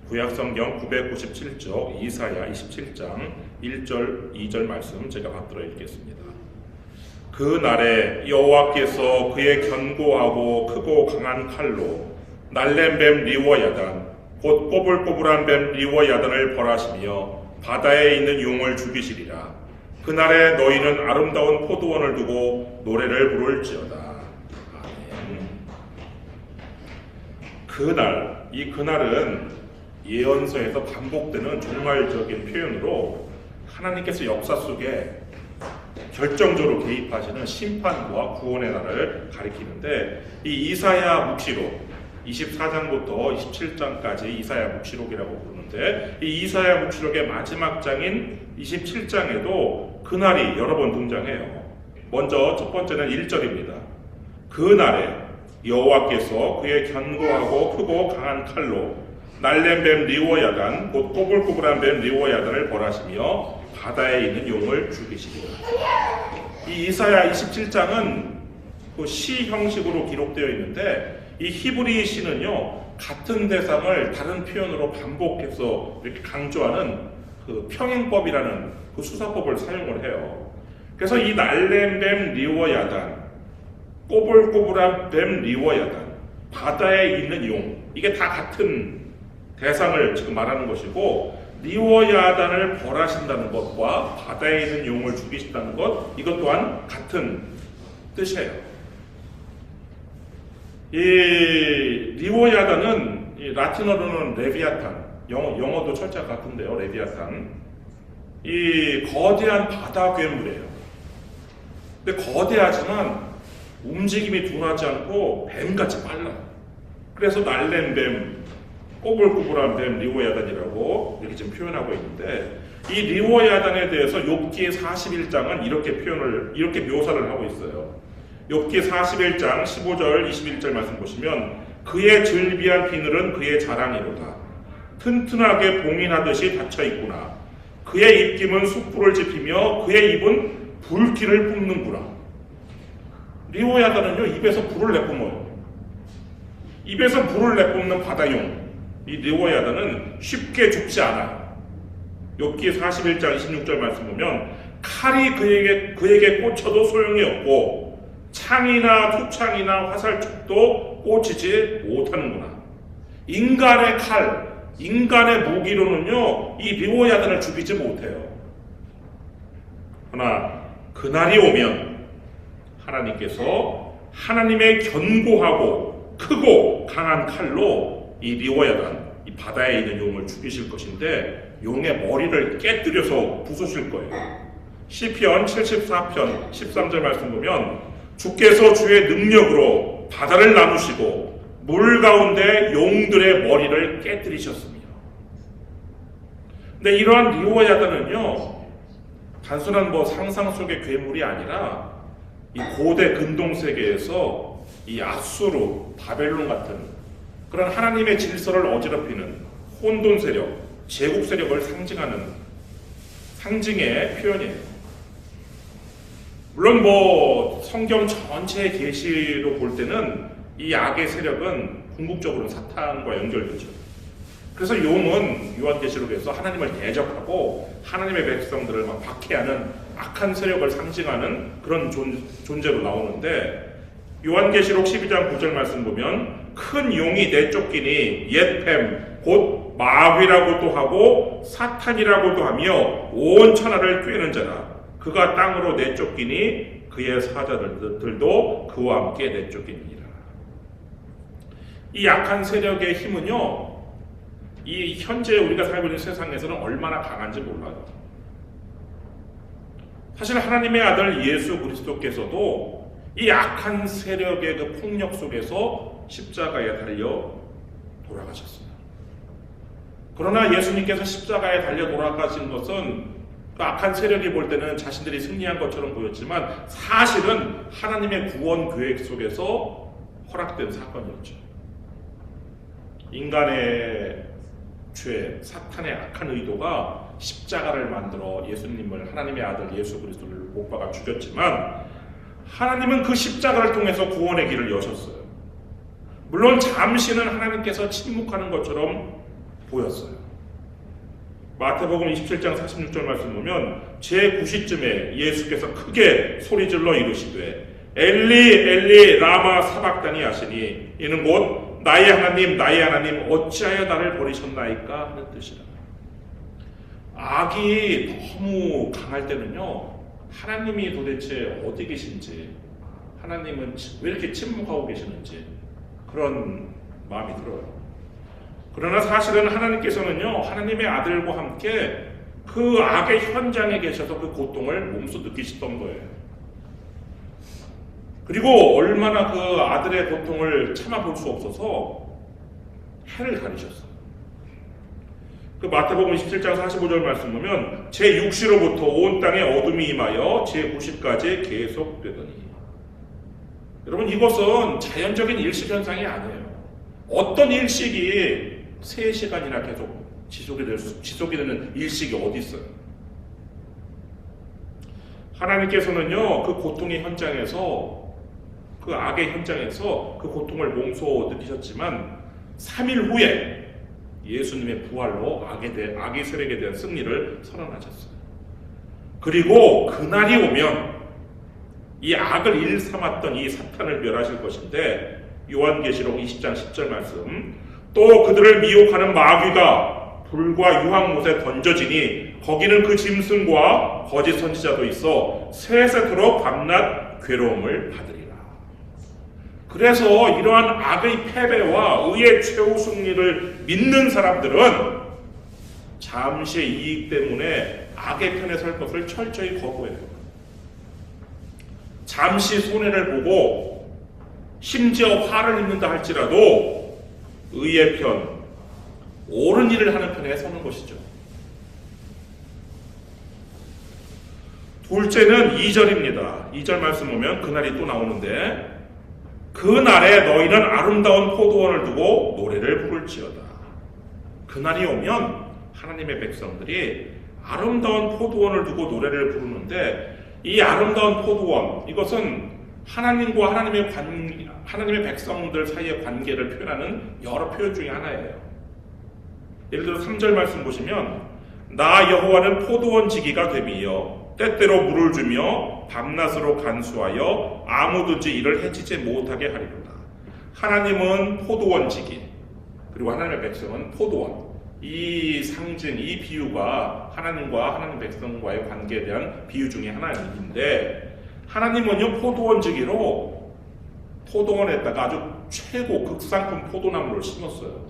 구약성경 997쪽 이사야 27장 1절 2절 말씀 제가 받들어 읽겠습니다. 그 날에 여호와께서 그의 견고하고 크고 강한 칼로 날랜 뱀 리워야단 곧 꼬불꼬불한 뱀 리워야단을 벌하시며 바다에 있는 용을 죽이시리라. 그날에 너희는 아름다운 포도원을 두고 노래를 부를지어다. 아멘. 그날, 이 그날은 예언서에서 반복되는 종말적인 표현으로 하나님께서 역사 속에 결정적으로 개입하시는 심판과 구원의 날을 가리키는데, 이 이사야 묵시록 24장부터 27장까지 이사야 묵시록이라고 부르는데, 이 이사야 묵시록의 마지막 장인 27장에도 그날이 여러 번 등장해요. 먼저 첫 번째는 1절입니다. 그날에 여호와께서 그의 견고하고 크고 강한 칼로 날랜 뱀 리워야단 곧 꼬불꼬불한 뱀 리워야단을 벌하시며 바다에 있는 용을 죽이시리라. 이 이사야 27장은 그 시 형식으로 기록되어 있는데, 이 히브리 시는요 같은 대상을 다른 표현으로 반복해서 이렇게 강조하는 그 평행법이라는 그 수사법을 사용을 해요. 그래서 이 날랜 뱀 리워야단, 꼬불꼬불한 뱀 리워야단, 바다에 있는 용, 이게 다 같은 대상을 지금 말하는 것이고, 리워야단을 벌하신다는 것과 바다에 있는 용을 죽이신다는 것, 이것 또한 같은 뜻이에요. 이 리워야단은 이 라틴어로는 레비아탄, 영어도 철자 같은데요, 레비아탄. 이 거대한 바다 괴물이에요. 근데 거대하지만 움직임이 둔하지 않고 뱀같이 빨라요. 그래서 날랜 뱀, 꼬불꼬불한 뱀 리워야단이라고 이렇게 지금 표현하고 있는데, 이 리워야단에 대해서 욥기 41장은 이렇게 묘사를 하고 있어요. 욥기 41장 15절 21절 말씀 보시면, 그의 즐비한 비늘은 그의 자랑이로다. 튼튼하게 봉인하듯이 닫혀 있구나. 그의 입김은 숯불을 지피며 그의 입은 불길을 뿜는구나. 리워야단은요 입에서 불을 내뿜어요. 입에서 불을 내뿜는 바다용, 이 리워야단은 쉽게 죽지 않아요. 욥기 41장 26절 말씀 보면, 칼이 그에게 꽂혀도 소용이 없고 창이나 투창이나 화살촉도 꽂히지 못하는구나. 인간의 칼, 인간의 무기로는요 이 리워야단을 죽이지 못해요. 그러나 그날이 오면 하나님께서 하나님의 견고하고 크고 강한 칼로 이 리워야단, 이 바다에 있는 용을 죽이실 것인데, 용의 머리를 깨뜨려서 부수실 거예요. 시편 74편 13절 말씀 보면, 주께서 주의 능력으로 바다를 나누시고 물 가운데 용들의 머리를 깨뜨리셨습니다. 근데 이러한 리워야단은요 단순한 상상 속의 괴물이 아니라 이 고대 근동 세계에서 이 아수르, 바벨론 같은 그런 하나님의 질서를 어지럽히는 혼돈 세력, 제국 세력을 상징하는 상징의 표현이에요. 물론 성경 전체의 계시로 볼 때는 이 악의 세력은 궁극적으로 사탄과 연결되죠. 그래서 용은 요한계시록에서 하나님을 대적하고 하나님의 백성들을 막 박해하는 악한 세력을 상징하는 그런 존재로 나오는데, 요한계시록 12장 9절 말씀 보면, 큰 용이 내쫓기니 옛 뱀 곧 마귀라고도 하고 사탄이라고도 하며 온 천하를 꿰는 자라. 그가 땅으로 내쫓기니 그의 사자들도 그와 함께 내쫓기니라. 이 약한 세력의 힘은요 이 현재 우리가 살고 있는 세상에서는 얼마나 강한지 몰라요. 사실 하나님의 아들 예수 그리스도께서도 이 악한 세력의 그 폭력 속에서 십자가에 달려 돌아가셨어요. 그러나 예수님께서 십자가에 달려 돌아가신 것은 그 악한 세력이 볼 때는 자신들이 승리한 것처럼 보였지만, 사실은 하나님의 구원 계획 속에서 허락된 사건이었죠. 인간의 죄, 사탄의 악한 의도가 십자가를 만들어 예수님을, 하나님의 아들 예수 그리스도를 못 박아 죽였지만, 하나님은 그 십자가를 통해서 구원의 길을 여셨어요. 물론 잠시는 하나님께서 침묵하는 것처럼 보였어요. 마태복음 27장 46절 말씀 보면 제9시쯤에 예수께서 크게 소리질러 이르시되 엘리 엘리 라마 사박다니 하시니 이는 곧 나의 하나님 어찌하여 나를 버리셨나이까 하는 뜻이라. 악이 너무 강할 때는요, 하나님이 도대체 어디 계신지, 하나님은 왜 이렇게 침묵하고 계시는지 그런 마음이 들어요. 그러나 사실은 하나님께서는요, 하나님의 아들과 함께 그 악의 현장에 계셔서 그 고통을 몸소 느끼셨던 거예요. 그리고 얼마나 그 아들의 고통을 참아볼 수 없어서 해를 가리셨어요. 그 마태복음 27장 45절 말씀 보면 제6시로부터 온 땅에 어둠이 임하여 제9시까지 계속되더니. 여러분, 이것은 자연적인 일식 현상이 아니에요. 어떤 일식이 3시간이나 계속 지속이 되는 일식이 어디 있어요? 하나님께서는요, 그 고통의 현장에서, 그 악의 현장에서 그 고통을 몸소 느끼셨지만 3일 후에 예수님의 부활로 악의 세력에 대한 승리를 선언하셨어요. 그리고 그날이 오면 이 악을 일삼았던 이 사탄을 멸하실 것인데, 요한계시록 20장 10절 말씀, 또 그들을 미혹하는 마귀가 불과 유황못에 던져지니 거기는 그 짐승과 거짓 선지자도 있어 세세토록 밤낮 괴로움을 받으리라. 그래서 이러한 악의 패배와 의의 최후 승리를 믿는 사람들은 잠시의 이익 때문에 악의 편에 설 것을 철저히 거부해요. 잠시 손해를 보고 심지어 화를 입는다 할지라도 의의 편, 옳은 일을 하는 편에 서는 것이죠. 둘째는 2절입니다. 2절 말씀 보면 그날이 또 나오는데, 그날에 너희는 아름다운 포도원을 두고 노래를 부를지어다. 그날이 오면 하나님의 백성들이 아름다운 포도원을 두고 노래를 부르는데, 이 아름다운 포도원, 이것은 하나님과 하나님의 백성들 사이의 관계를 표현하는 여러 표현 중에 하나예요. 예를 들어 3절 말씀 보시면 나 여호와는 포도원 지기가 됨이여 때때로 물을 주며 밤낮으로 간수하여 아무든지 이를 해치지 못하게 하리로다. 하나님은 포도원 지기, 그리고 하나님의 백성은 포도원. 이 상징, 이 비유가 하나님과 하나님 백성과의 관계에 대한 비유 중에 하나인데, 하나님은요 포도원 지기로 포도원에다가 아주 최고 극상품 포도나무를 심었어요.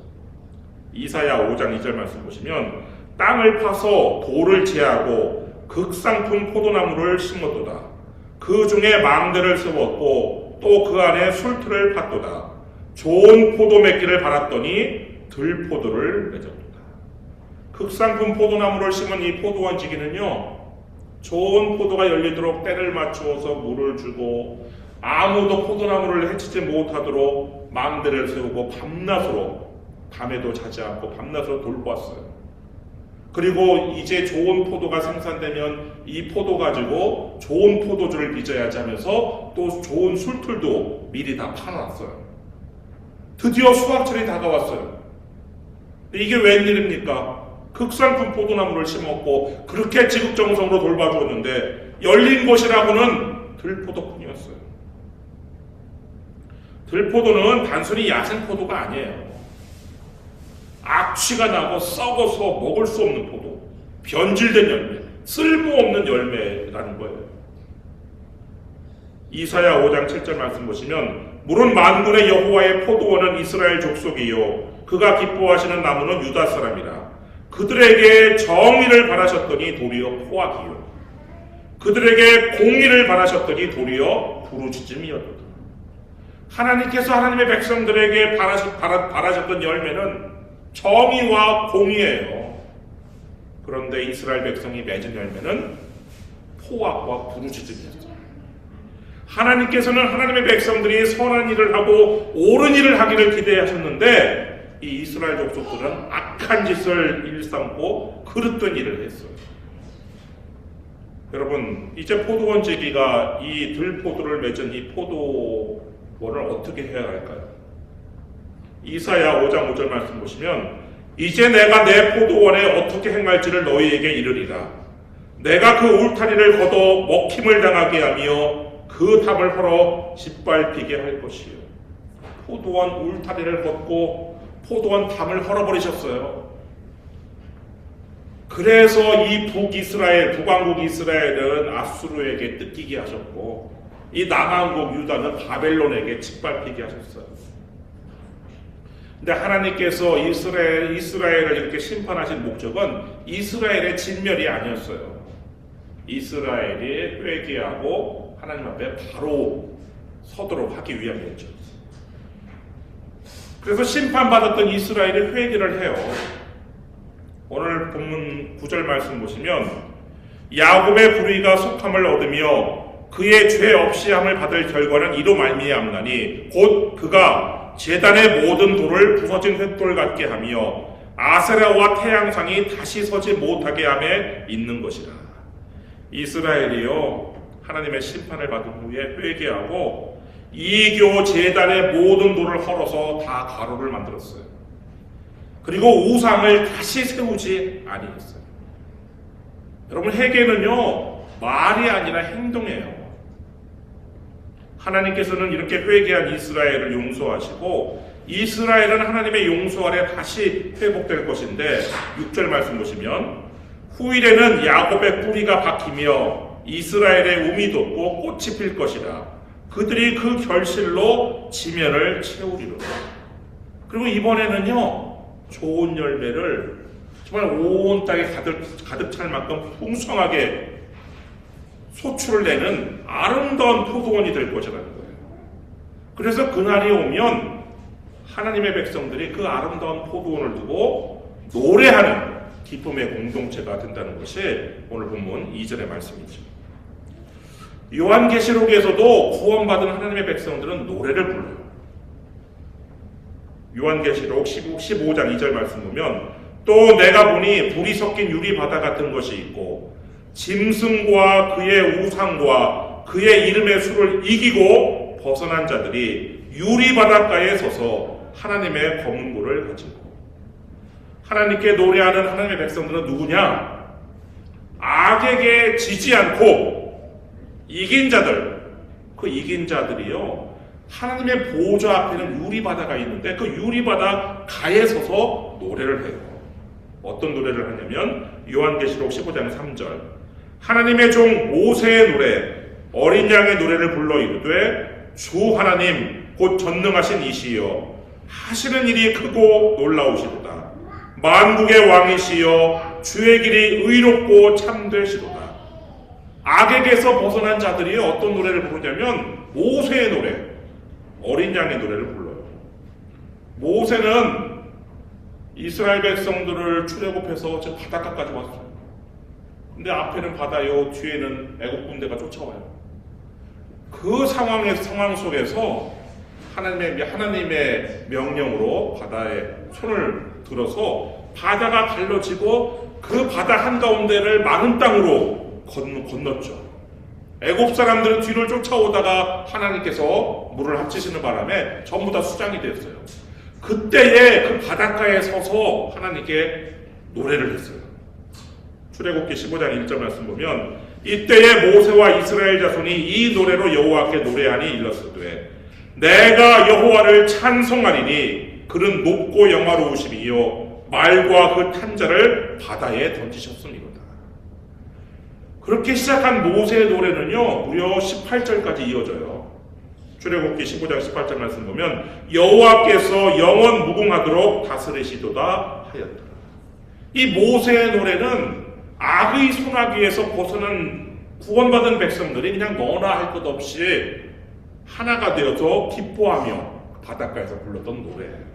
이사야 5장 2절 말씀 보시면 땅을 파서 돌을 제하고 극상품 포도나무를 심었도다. 그 중에 망대를 세웠고 또 그 안에 술틀을 팠도다. 좋은 포도 맺기를 바랐더니 들포도를 맺었도다. 극상품 포도나무를 심은 이 포도원 지기는요, 좋은 포도가 열리도록 때를 맞추어서 물을 주고 아무도 포도나무를 해치지 못하도록 망대를 세우고 밤에도 자지 않고 밤낮으로 돌보았어요. 그리고 이제 좋은 포도가 생산되면 이 포도 가지고 좋은 포도주를 빚어야지 하면서 또 좋은 술틀도 미리 다 팔아놨어요. 드디어 수확철이 다가왔어요. 이게 웬일입니까? 극상품 포도나무를 심었고 그렇게 지극정성으로 돌봐주었는데 열린 것이라고는 들포도뿐이었어요. 들포도는 단순히 야생포도가 아니에요. 악취가 나고 썩어서 먹을 수 없는 포도, 변질된 열매, 쓸모없는 열매라는 거예요. 이사야 5장 7절 말씀 보시면 물은 만군의 여호와의 포도원은 이스라엘 족속이요 그가 기뻐하시는 나무는 유다 사람이라. 그들에게 정의를 바라셨더니 도리어 포악이요 그들에게 공의를 바라셨더니 도리어 부르짖음이었도다. 하나님께서 하나님의 백성들에게 바라셨던 열매는 정의와 공의예요. 그런데 이스라엘 백성이 맺은 열매는 포악과 부르짖음이었어요. 하나님께서는 하나님의 백성들이 선한 일을 하고 옳은 일을 하기를 기대하셨는데 이 이스라엘 족속들은 악한 짓을 일삼고 그릇된 일을 했어요. 여러분, 이제 포도원 지기가 이 들포도를 맺은 이 포도원을 어떻게 해야 할까요? 이사야 5장 5절 말씀 보시면 이제 내가 내 포도원에 어떻게 행할지를 너희에게 이르리라. 내가 그 울타리를 걷어 먹힘을 당하게 하며 그 담을 헐어 짓밟히게 할 것이요. 포도원 울타리를 걷고 포도원 담을 헐어버리셨어요. 그래서 이 북왕국 이스라엘은 아수르에게 뜯기게 하셨고, 이 남왕국 유다는 바벨론에게 짓밟히게 하셨어요. 근데 하나님께서 이스라엘을 이렇게 심판하신 목적은 이스라엘의 진멸이 아니었어요. 이스라엘이 회개하고 하나님 앞에 바로 서도록 하기 위함이었죠. 그래서 심판받았던 이스라엘이 회개를 해요. 오늘 본문 9절 말씀 보시면 야곱의 불의가 속함을 얻으며 그의 죄 없이 함을 받을 결과는 이로 말미암나니 곧 그가 제단의 모든 돌을 부서진 횃돌 같게 하며 아세라와 태양상이 다시 서지 못하게 함에 있는 것이라. 이스라엘이요, 하나님의 심판을 받은 후에 회개하고 이교 제단의 모든 돌을 헐어서 다 가루를 만들었어요. 그리고 우상을 다시 세우지 아니했어요. 여러분, 회개는요, 말이 아니라 행동이에요. 하나님께서는 이렇게 회개한 이스라엘을 용서하시고 이스라엘은 하나님의 용서 아래 다시 회복될 것인데, 6절 말씀 보시면 후일에는 야곱의 뿌리가 박히며 이스라엘의 움이 돋고 꽃이 필 것이라. 그들이 그 결실로 지면을 채우리로다. 그리고 이번에는요, 좋은 열매를 정말 온 땅에 가득 찰 만큼 풍성하게 소출을 내는 아름다운 포도원이 될 것이라는 거예요. 그래서 그날이 오면 하나님의 백성들이 그 아름다운 포도원을 두고 노래하는 기쁨의 공동체가 된다는 것이 오늘 본문 2절의 말씀이죠. 요한계시록에서도 구원받은 하나님의 백성들은 노래를 불러요. 요한계시록 15장 2절 말씀 보면 또 내가 보니 불이 섞인 유리바다 같은 것이 있고 짐승과 그의 우상과 그의 이름의 수를 이기고 벗어난 자들이 유리바닷가에 서서 하나님의 검은고를 가지고. 하나님께 노래하는 하나님의 백성들은 누구냐? 악에게 지지 않고 이긴 자들. 그 이긴 자들이요, 하나님의 보좌 앞에는 유리바다가 있는데 그 유리바다 가에 서서 노래를 해요. 어떤 노래를 하냐면 요한계시록 15장 3절 하나님의 종 모세의 노래, 어린 양의 노래를 불러 이르되 주 하나님 곧 전능하신 이시여 하시는 일이 크고 놀라우시도다. 만국의 왕이시여 주의 길이 의롭고 참되시도다. 악에게서 벗어난 자들이 어떤 노래를 부르냐면 모세의 노래, 어린 양의 노래를 불러요. 모세는 이스라엘 백성들을 출애굽해서 저 바닷가까지 왔어요. 근데 앞에는 바다요, 뒤에는 애국 군대가 쫓아와요. 그 상황 속에서 하나님의 명령으로 바다에 손을 들어서 바다가 갈라지고 그 바다 한가운데를 마른 땅으로 건넜죠. 애굽 사람들은 뒤를 쫓아오다가 하나님께서 물을 합치시는 바람에 전부 다 수장이 되었어요. 그때에 그 바닷가에 서서 하나님께 노래를 했어요. 출애굽기 15장 1절 말씀 보면 이때에 모세와 이스라엘 자손이 이 노래로 여호와께 노래하니 일렀으되 내가 여호와를 찬송하리니 그는 높고 영화로우심이요 말과 그 탄자를 바다에 던지셨음이로다. 그렇게 시작한 모세의 노래는요 무려 18절까지 이어져요. 출애굽기 15장 18절 말씀 보면 여호와께서 영원 무궁하도록 다스리시도다 하였더라. 이 모세의 노래는 악의 손아귀에서 벗어난 구원받은 백성들이 그냥 너나 할 것 없이 하나가 되어서 기뻐하며 바닷가에서 불렀던 노래예요.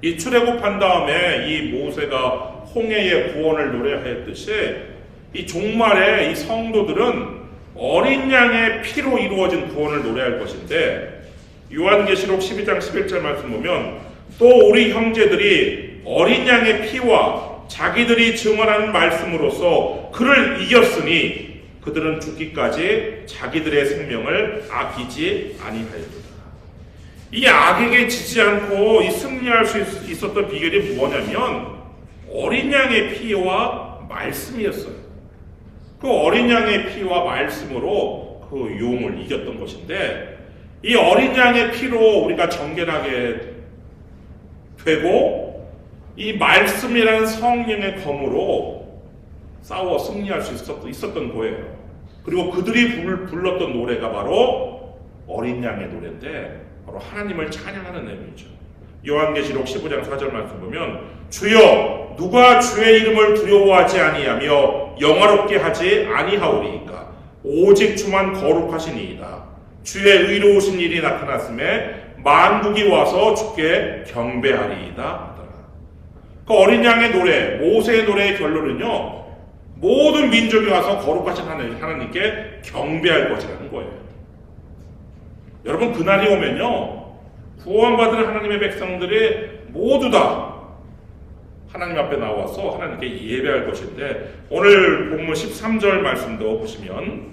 이 출애굽한 다음에 이 모세가 홍해의 구원을 노래하였듯이 이 종말에 이 성도들은 어린 양의 피로 이루어진 구원을 노래할 것인데 요한계시록 12장 11절 말씀 보면 또 우리 형제들이 어린 양의 피와 자기들이 증언하는 말씀으로써 그를 이겼으니 그들은 죽기까지 자기들의 생명을 아끼지 아니하였도다. 이 악에게 지지 않고 이 승리할 수 있었던 비결이 뭐냐면 어린 양의 피와 말씀이었어요. 그 어린 양의 피와 말씀으로 그 용을 이겼던 것인데, 이 어린 양의 피로 우리가 정결하게 되고 이 말씀이라는 성령의 검으로 싸워 승리할 수 있었던 거예요. 그리고 그들이 불렀던 노래가 바로 어린 양의 노래인데, 바로 하나님을 찬양하는 내용이죠. 요한계시록 15장 4절 말씀 보면, 주여 누가 주의 이름을 두려워하지 아니하며 영화롭게 하지 아니하오리이까? 오직 주만 거룩하시니이다. 주의 의로우신 일이 나타났음에 만국이 와서 주께 경배하리이다. 그 어린 양의 노래, 모세의 노래의 결론은요, 모든 민족이 와서 거룩하신 하나님께 경배할 것이라는 거예요. 여러분, 그날이 오면요, 구원받은 하나님의 백성들이 모두 다 하나님 앞에 나와서 하나님께 예배할 것인데, 오늘 본문 13절 말씀도 보시면,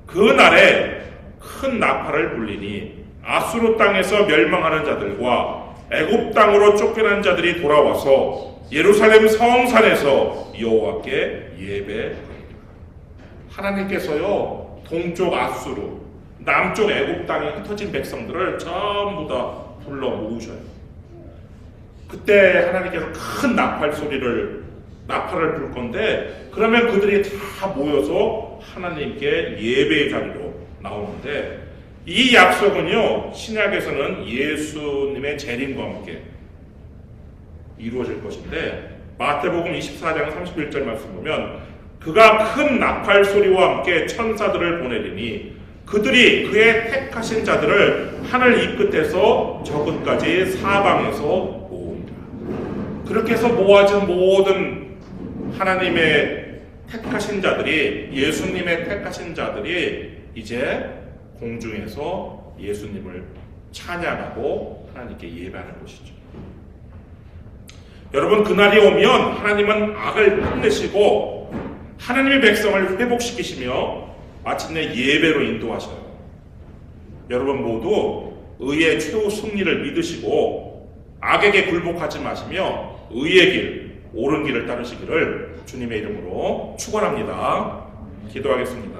그날에 큰 나팔을 불리니 아수르 땅에서 멸망하는 자들과 애굽 땅으로 쫓겨난 자들이 돌아와서 예루살렘 성산에서 여호와께 예배하리라. 하나님께서요, 동쪽 아수르, 남쪽 애굽 땅에 흩어진 백성들을 전부 다 불러 모으셔요. 그때 하나님께서 큰 나팔을 불 건데, 그러면 그들이 다 모여서 하나님께 예배의 자리로 나오는데, 이 약속은요, 신약에서는 예수님의 재림과 함께 이루어질 것인데, 마태복음 24장 31절 말씀 보면, 그가 큰 나팔 소리와 함께 천사들을 보내리니 그들이 그의 택하신 자들을 하늘 이 끝에서 저 끝까지 사방에서 모으리라. 그렇게 해서 모아진 모든 하나님의 택하신 자들이, 예수님의 택하신 자들이 이제 공중에서 예수님을 찬양하고 하나님께 예배하는 것이죠. 여러분, 그날이 오면 하나님은 악을 끝내시고 하나님의 백성을 회복시키시며 마침내 예배로 인도하셔요. 여러분 모두 의의 최후 승리를 믿으시고 악에게 굴복하지 마시며 의의 길, 옳은 길을 따르시기를 주님의 이름으로 축원합니다. 기도하겠습니다.